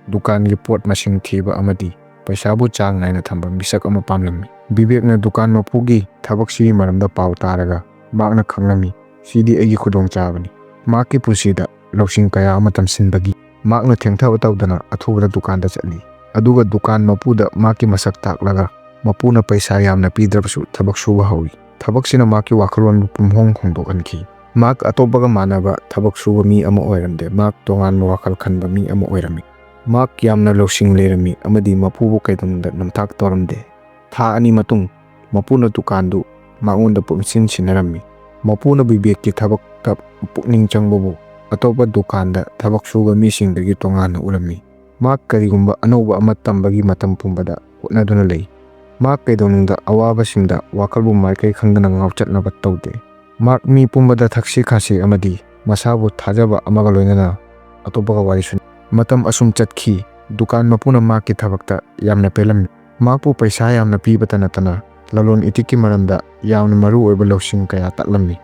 ꯗꯨꯀꯥꯟꯒꯤ ꯄꯣꯠ ꯃꯁꯤꯡ ꯊꯤꯕ ꯑꯃꯗꯤ ꯄꯩꯁꯥꯕꯨ ꯆꯥꯡ ꯅꯥꯏꯅ ꯊꯝꯕ ꯃꯤꯁꯛ ꯑꯃ ꯄꯥꯝꯂꯝꯃꯤ꯫ ꯕꯤꯕꯦꯛꯅ ꯗꯨꯀꯥꯟ ꯃꯄꯨꯒꯤ ꯊꯕꯛꯁꯤꯒꯤ ꯃꯔꯝꯗ ꯄꯥꯎ ꯇꯥꯔꯒ ꯃꯍꯥꯛꯅ ꯈꯪꯂꯝꯃꯤ, ꯁꯤꯗꯤ ꯑꯩꯒꯤ ꯈꯨꯗꯣꯡꯆꯥꯕꯅꯤ꯫ ꯃꯍꯥꯛꯀꯤ ꯄꯨꯟꯁꯤꯗ ꯂꯧꯁꯤꯡ ꯀꯌꯥ ꯑꯃ ꯇꯝꯁꯤꯟꯕꯒꯤ ꯃꯍꯥꯛꯅ ꯊꯦꯡꯊꯕ ꯇꯧꯗꯅ ꯑꯊꯨꯕꯗ ꯗꯨꯀꯥꯟꯗ ꯆꯠꯂꯤ, ꯑꯗꯨꯒ ꯗꯨꯀꯥꯟ ꯃꯄꯨꯗ ꯃꯍꯥꯛꯀꯤ ꯃꯁꯛ ꯇꯥꯛꯂꯒ ꯃꯄꯨꯅ ꯄꯩꯁꯥ ꯌꯥꯝꯅ ꯄꯤꯗ꯭ꯔꯕꯁꯨ ꯊꯕꯛ ꯁꯨꯕ ꯍꯧꯏ꯫ ꯊꯕꯛꯁꯤꯅ ꯃꯍꯥꯛꯀꯤ ꯋꯥꯈꯜꯂꯣꯟꯕꯨ ꯄꯨꯝꯍꯣꯡ ꯍꯣꯡꯗꯣꯛꯍꯟꯈꯤ꯫ ꯃꯍꯥꯛ ꯑꯇꯣꯞꯄꯒ ꯃꯥꯟꯅꯕ ꯊꯕꯛ ꯁꯨꯕ ꯃꯤ ꯑꯃ ꯑꯣꯏꯔꯝꯗꯦ, ꯃꯍꯥꯛ ꯇꯣꯉꯥꯟꯕ ꯋꯥꯈꯜ ꯈꯟꯕ ꯃꯤ ꯑꯃ ꯑꯣꯏꯔꯝꯃꯤ꯫ ꯃꯍꯥꯛ ꯌꯥꯝꯅ ꯂꯧꯁꯤꯡ ꯂꯩꯔꯝꯃꯤ ꯑꯃꯗꯤ ꯃꯄꯨꯕꯨ ꯀꯩꯗꯧꯅꯨꯡꯗ ꯅꯝꯊꯥꯛ ꯇꯧꯔꯝꯗꯦ꯫ ꯊꯥ 2 ꯃꯇꯨꯡ ꯃꯄꯨꯅ ꯗꯨꯀꯥꯟꯗꯨ ꯃꯉꯣꯟꯗ ꯄꯨꯟꯁꯤꯟ ꯁꯤꯟꯅꯔꯝꯃꯤ꯫ ꯃꯄꯨꯅ ꯕꯤꯕꯦꯛꯀꯤ ꯊꯕꯛꯇ ꯄꯨꯛꯅꯤꯡ ꯆꯪꯕꯕꯨ ꯑꯇꯣꯞꯄ ꯗꯨꯀꯥꯟꯗ ꯊꯕꯛ ꯁꯨꯕ ꯃꯤꯁꯤꯡꯗꯒꯤ ꯇꯣꯉꯥꯟꯅ ꯎꯔꯝꯃꯤ꯫ ꯃꯍꯥꯛ ꯀꯔꯤꯒꯨꯝꯕ ꯑꯅꯧꯕ ꯑꯃ ꯇꯝꯕꯒꯤ ꯃꯇꯝ ꯄꯨꯝꯕꯗ ꯍꯣꯠꯅꯗꯨꯅ ꯂꯩ꯫ ꯃꯍꯥꯛ ꯀꯩꯗꯧꯅꯨꯡꯗ ꯑꯋꯥꯕꯁꯤꯡꯗ ꯋꯥꯈꯜꯕꯨ ꯃꯥꯏꯀꯩ ꯈꯪꯗꯅ ꯉꯥꯎꯆꯠꯅꯕ ꯇꯧꯗꯦ꯫ ꯃꯍꯥꯛ ꯃꯤ ꯄꯨꯝꯕꯗ ꯊꯛꯁꯤ ꯈꯥꯁꯤ ꯑꯃꯗꯤ ꯃꯁꯥꯕꯨ ꯊꯥꯖꯕ ꯑꯃꯒ ꯂꯣꯏꯅꯅ ꯑꯇꯣꯞꯄꯒ ꯋꯥꯔꯤ ꯁꯥꯅꯩ꯫ ꯃꯇꯝ ꯑꯁꯨꯝ ꯆꯠꯈꯤ꯫ ꯗꯨꯀꯥꯟ ꯃꯄꯨꯅ ꯃꯍꯥꯛꯀꯤ ꯊꯕꯛꯇ ꯌꯥꯝꯅ ꯄꯦꯜꯂꯝꯃꯤ꯫ ꯃꯍꯥꯛꯄꯨ ꯄꯩꯁꯥ ꯌꯥꯝꯅ ꯄꯤꯕꯇ ꯅꯠꯇꯅ ꯂꯂꯣꯟ ꯏꯇꯤꯛꯀꯤ ꯃꯔꯝꯗ ꯌꯥꯝꯅ ꯃꯔꯨ ꯑꯣꯏꯕ ꯂꯧꯁꯤꯡ ꯀꯌꯥ ꯇꯥꯛꯂꯝꯃꯤ꯫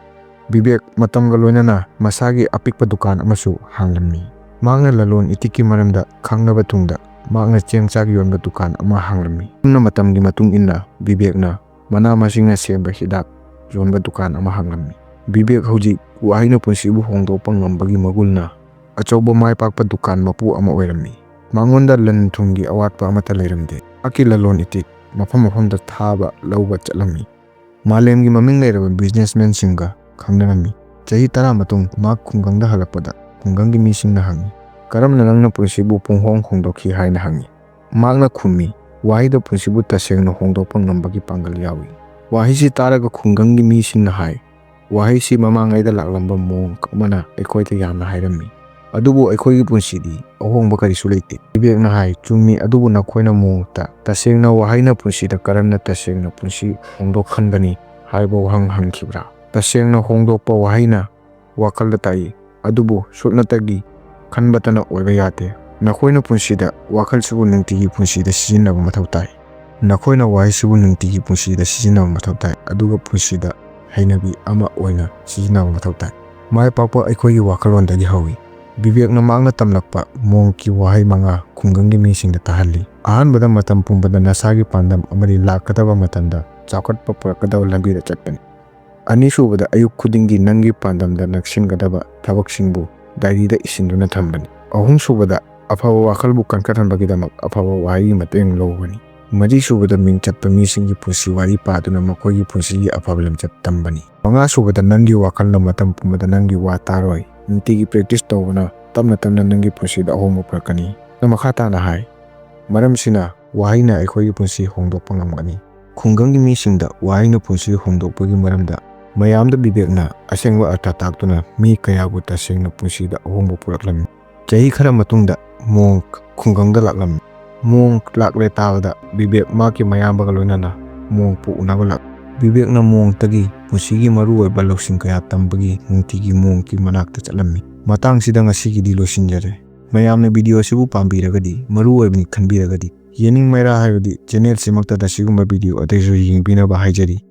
ꯕꯤꯕꯦꯛ ꯃꯇꯝꯒ ꯂꯣꯏꯅꯅ ꯃꯁꯥꯒꯤ ꯑꯄꯤꯛꯄ ꯗꯨꯀꯥꯟ ꯑꯃꯁꯨ ꯍꯥꯡꯂꯝꯃꯤ꯫ ꯃꯍꯥꯛꯅ ꯂꯂꯣꯟ ꯏꯇꯤꯛꯀꯤ ꯃꯔꯝꯗ ꯈꯪꯂꯕ ꯇꯨꯡꯗ ꯃꯍꯥꯛꯅ ꯆꯦꯡ ꯆꯥꯛ ꯌꯣꯟꯕ ꯗꯨꯀꯥꯟ ꯑꯃ ꯍꯥꯡꯂꯝꯃꯤ꯫ ꯑꯁꯨꯝꯅ ꯃꯇꯝꯒꯤ ꯃꯇꯨꯡ ꯏꯟꯅ ꯕꯤꯕꯦꯛꯅ ꯃꯅꯥ ꯃꯁꯤꯡꯅ ꯁꯦꯝꯕ ꯍꯤꯗꯥꯛ ꯌꯣꯟꯕ ꯗꯨꯀꯥꯟ ꯑꯃ ꯍꯥꯡꯂꯝꯃꯤ꯫ ꯕꯤꯕꯦꯛ ꯍꯧꯖꯤꯛ ꯋꯥꯍꯩꯅ ꯄꯨꯟꯁꯤꯕꯨ ꯍꯣꯡꯗꯣꯛꯄ ꯉꯝꯕꯒꯤ ꯃꯒꯨꯟꯅ ꯑꯆꯧꯕ ꯃꯥꯏꯄꯥꯛꯄ ꯗꯨꯀꯥꯟ ꯃꯄꯨ ꯑꯃ ꯑꯣꯏꯔꯝꯃꯤ꯫ ꯃꯉꯣꯟꯗ ꯂꯟ ꯊꯨꯝꯒꯤ ꯑꯋꯥꯠꯄ ꯑꯃꯠꯇ ꯂꯩꯔꯝꯗꯦ꯫ ꯃꯍꯥꯛꯀꯤ ꯂꯂꯣꯟ ꯏꯇꯤꯛ ꯃꯐꯝ ꯃꯐꯝꯗ ꯊꯥꯕ ꯂꯧꯕ ꯆꯠꯂꯝꯃꯤ꯫ ꯃꯥꯂꯦꯝꯒꯤ ꯃꯃꯤꯡ ꯂꯩꯔꯕ ꯕꯤꯖꯤꯅꯦꯁꯃꯦꯟꯁꯤꯡꯒ ꯈꯪꯅꯔꯝꯃꯤ꯫ ꯆꯍꯤ 10 ꯃꯇꯨꯡ ꯃꯍꯥꯛ ꯈꯨꯡꯒꯪꯗ ꯍꯜꯂꯛꯄꯗ ꯈꯨꯡꯒꯪꯒꯤ ꯃꯤꯁꯤꯡꯅ ꯍꯪꯉꯤ, "ꯀꯔꯝꯅ ꯅꯪꯅ ꯄꯨꯟꯁꯤꯕꯨ ꯄꯨꯡꯍꯣꯡ ꯍꯣꯡꯗꯣꯛꯈꯤ?" ꯍꯥꯏꯅ ꯍꯪꯉꯤ꯫ ꯃꯍꯥꯛꯅ ꯈꯨꯝꯃꯤ, "ꯋꯥꯍꯩꯗ ꯄꯨꯟꯁꯤꯕꯨ ꯇꯁꯦꯡꯅ ꯍꯣꯡꯗꯣꯛꯄ ꯉꯝꯕꯒꯤ ꯄꯥꯡꯒꯜ ꯌꯥꯎꯏ"꯫ ꯋꯥꯍꯩꯁꯤ ꯇꯥꯔꯒ ꯈꯨꯡꯒꯪꯒꯤ ꯃꯤꯁꯤꯡꯅ ꯍꯥꯏ, "ꯋꯥꯍꯩꯁꯤ ꯃꯃꯥꯡꯉꯩꯗ ꯂꯥꯛꯂꯝꯕ ꯃꯣꯡꯛ ꯑꯃꯅ ꯑꯩꯈꯣꯏꯗ ꯌꯥꯝꯅ ꯍꯥꯏꯔꯝꯃꯤ, ꯑꯗꯨꯕꯨ ꯑꯩꯈꯣꯏꯒꯤ ꯄꯨꯟꯁꯤꯗꯤ ꯑꯍꯣꯡꯕ ꯀꯔꯤꯁꯨ ꯂꯩꯇꯦ"꯫ ꯕꯤꯕꯦꯛꯅ ꯍꯥꯏ, "ꯆꯨꯝꯃꯤ, ꯑꯗꯨꯕꯨ ꯅꯈꯣꯏꯅ ꯃꯣꯡꯛꯇ ꯇꯁꯦꯡꯅ ꯋꯥꯍꯩꯅ ꯄꯨꯟꯁꯤꯗ ꯀꯔꯝꯅ ꯇꯁꯦꯡꯅ ꯄꯨꯟꯁꯤ ꯍꯣꯡꯗꯣꯛꯍꯟꯒꯅꯤ ꯍꯥꯏꯕ ꯋꯥꯍꯪ ꯍꯪꯈꯤꯕ꯭ꯔꯥ? ꯇꯁꯦꯡꯅ ꯍꯣꯡꯗꯣꯛꯄ ꯋꯥꯍꯩꯅ ꯋꯥꯈꯜꯗ ꯇꯥꯛꯏ, ꯑꯗꯨꯕꯨ ꯁꯨꯞꯅꯇꯒꯤ ꯈꯟꯕꯇꯅ ꯑꯣꯏꯕ ꯌꯥꯗꯦ꯫ ꯅꯈꯣꯏꯅ ꯄꯨꯟꯁꯤꯗ ꯋꯥꯈꯜꯁꯤꯕꯨ ꯅꯨꯡꯇꯤꯒꯤ ꯄꯨꯟꯁꯤꯗ ꯁꯤꯖꯤꯟꯅꯕ ꯃꯊꯧ ꯇꯥꯏ꯫ ꯅꯈꯣꯏꯅ ꯋꯥꯍꯩꯁꯤꯕꯨ ꯅꯨꯡꯇꯤꯒꯤ ꯄꯨꯟꯁꯤꯗ ꯁꯤꯖꯤꯟꯅꯕ ꯃꯊꯧ ꯇꯥꯏ, ꯑꯗꯨꯒ ꯄꯨꯟꯁꯤꯗ ꯍꯩꯅꯕꯤ ꯑꯃ ꯑꯣꯏꯅ ꯁꯤꯖꯤꯟꯅꯕ ꯃꯊꯧ ꯇꯥꯏ꯫ ꯃꯥꯏ ꯄꯥꯛꯄ ꯑꯩꯈꯣꯏꯒꯤ ꯋꯥꯈꯜꯂꯣꯟꯗꯒꯤ ꯍꯧꯏ꯫ ꯕꯤꯕꯦꯛꯅ ꯃꯍꯥꯛꯅ ꯇꯝꯂꯛꯄ ꯃꯣꯡꯛꯀꯤ ꯋꯥꯍꯩ 5 ꯈꯨꯡꯒꯪꯒꯤ ꯃꯤꯁꯤꯡꯗ ꯇꯥꯍꯜꯂꯤ꯫ ꯑꯍꯥꯟꯕꯗ, ꯃꯇꯝ ꯄꯨꯝꯕꯗ ꯅꯁꯥꯒꯤ ꯄꯥꯟꯗꯝ ꯑꯃꯗꯤ ꯂꯥꯛꯀꯗꯕ ꯃꯇꯝꯗ ꯆꯥꯎꯈꯠꯄ ꯄꯨꯔꯛꯀꯗꯕ ꯂꯝꯕꯤꯗ ꯆꯠꯄꯅꯤ꯫ ꯑꯅꯤꯁꯨꯕꯗ, ꯑꯌꯨꯛ ꯈꯨꯗꯤꯡꯒꯤ ꯅꯪꯒꯤ ꯄꯥꯟꯗꯝꯗ ꯅꯛꯁꯤꯟꯒꯗꯕ ꯊꯕꯛꯁꯤꯡꯕꯨ ꯗꯥꯏꯔꯤꯗ ꯏꯁꯤꯟꯗꯨꯅ ꯊꯝꯕꯅꯤ꯫ ꯑꯍꯨꯝꯁꯨꯕꯗ, ꯑꯐꯕ ꯋꯥꯈꯜꯕꯨ ꯀꯟꯈꯠꯍꯟꯕꯒꯤꯗꯃꯛ ꯑꯐꯕ ꯋꯥꯍꯩꯒꯤ ꯃꯇꯦꯡ ꯂꯧꯕꯅꯤ꯫ ꯃꯔꯤꯁꯨꯕꯗ, ꯃꯤꯡ ꯆꯠꯄ ꯃꯤꯁꯤꯡꯒꯤ ꯄꯨꯟꯁꯤ ꯋꯥꯔꯤ ꯄꯥꯗꯨꯅ ꯃꯈꯣꯏꯒꯤ ꯄꯨꯟꯁꯤꯒꯤ ꯑꯐꯕ ꯂꯝꯆꯠ ꯇꯝꯕꯅꯤ꯫ ꯃꯉꯥꯁꯨꯕꯗ, ꯅꯪꯒꯤ ꯋꯥꯈꯜꯅ ꯃꯇꯝ ꯄꯨꯝꯕꯗ ꯅꯪꯒꯤ ꯋꯥ ꯇꯥꯔꯣꯏ꯫ ꯅꯨꯡꯇꯤꯒꯤ ꯄ꯭ꯔꯦꯛꯇꯤꯁ ꯇꯧꯕꯅ ꯇꯞꯅ ꯇꯞꯅ ꯅꯪꯒꯤ ꯄꯨꯟꯁꯤꯗ ꯑꯍꯣꯡꯕ ꯄꯨꯔꯛꯀꯅꯤ꯫ ꯃꯈꯥ ꯇꯥꯅ ꯍꯥꯏ, "ꯃꯔꯝꯁꯤꯅ ꯋꯥꯍꯩꯅ ꯑꯩꯈꯣꯏꯒꯤ ꯄꯨꯟꯁꯤ ꯍꯣꯡꯗꯣꯛꯄ ꯉꯝꯒꯅꯤ"꯫ ꯈꯨꯡꯒꯪꯒꯤ ꯃꯤꯁꯤꯡꯗ ꯋꯥꯍꯩꯅ ꯄꯨꯟꯁꯤ ꯍꯣꯡꯗꯣꯛꯄꯒꯤ ꯃꯔꯝꯗ ꯃꯌꯥꯝꯗ ꯕꯤꯕꯦꯛꯅ ꯑꯁꯦꯡꯕ ꯑꯔꯊ ꯇꯥꯛꯇꯨꯅ ꯃꯤ ꯀꯌꯥꯕꯨ ꯇꯁꯦꯡꯅ ꯄꯨꯟꯁꯤꯗ ꯑꯍꯣꯡꯕ ꯄꯨꯔꯛꯂꯝꯃꯤ꯫ ꯆꯍꯤ ꯈꯔ ꯃꯇꯨꯡꯗ ꯃꯣꯡꯛ ꯈꯨꯡꯒꯪꯗ ꯂꯥꯛꯂꯝꯃꯤ꯫ ꯃꯣꯡꯛ ꯂꯥꯛꯂꯦ ꯇꯥꯕꯗ ꯕꯤꯕꯦꯛ ꯃꯍꯥꯛꯀꯤ ꯃꯌꯥꯝꯕꯒ ꯂꯣꯏꯅꯅ ꯃꯣꯡꯛꯄꯨ ꯎꯅꯕ ꯂꯥꯛꯂꯤ꯫ ꯕꯤꯕꯦꯛꯅ ꯃꯣꯡꯛꯇꯒꯤ ꯄꯨꯟꯁꯤꯒꯤ ꯃꯔꯨꯑꯣꯏꯕ ꯂꯧꯁꯤꯡ ꯀꯌꯥ ꯇꯝꯕꯒꯤ ꯅꯨꯡꯇꯤꯒꯤ ꯃꯣꯡꯛꯀꯤ ꯃꯅꯥꯛꯇ ꯆꯠꯂꯝꯃꯤ꯫ ꯃꯇꯥꯡꯁꯤꯗ ꯉꯁꯤꯒꯤꯗꯤ ꯂꯣꯏꯁꯤꯟꯖꯔꯦ꯫ ꯃꯌꯥꯝꯅ ꯚꯤꯗꯤꯑꯣ ꯑꯁꯤꯕꯨ ꯄꯥꯝꯕꯤꯔꯒꯗꯤ, ꯃꯔꯨꯑꯣꯏꯕꯅꯤ ꯈꯟꯕꯤꯔꯒꯗꯤ, ꯌꯦꯅꯤꯡ ꯃꯩꯔꯥ ꯍꯥꯏꯕꯗꯤ ꯆꯦꯅꯦꯜꯁꯤꯃꯛꯇꯗ ꯁꯤꯒꯨꯝꯕ ꯚꯤꯗꯤꯑꯣ ꯑꯇꯩꯁꯨ ꯌꯦꯡꯕꯤꯅꯕ ꯍꯥꯏꯖꯔꯤ꯫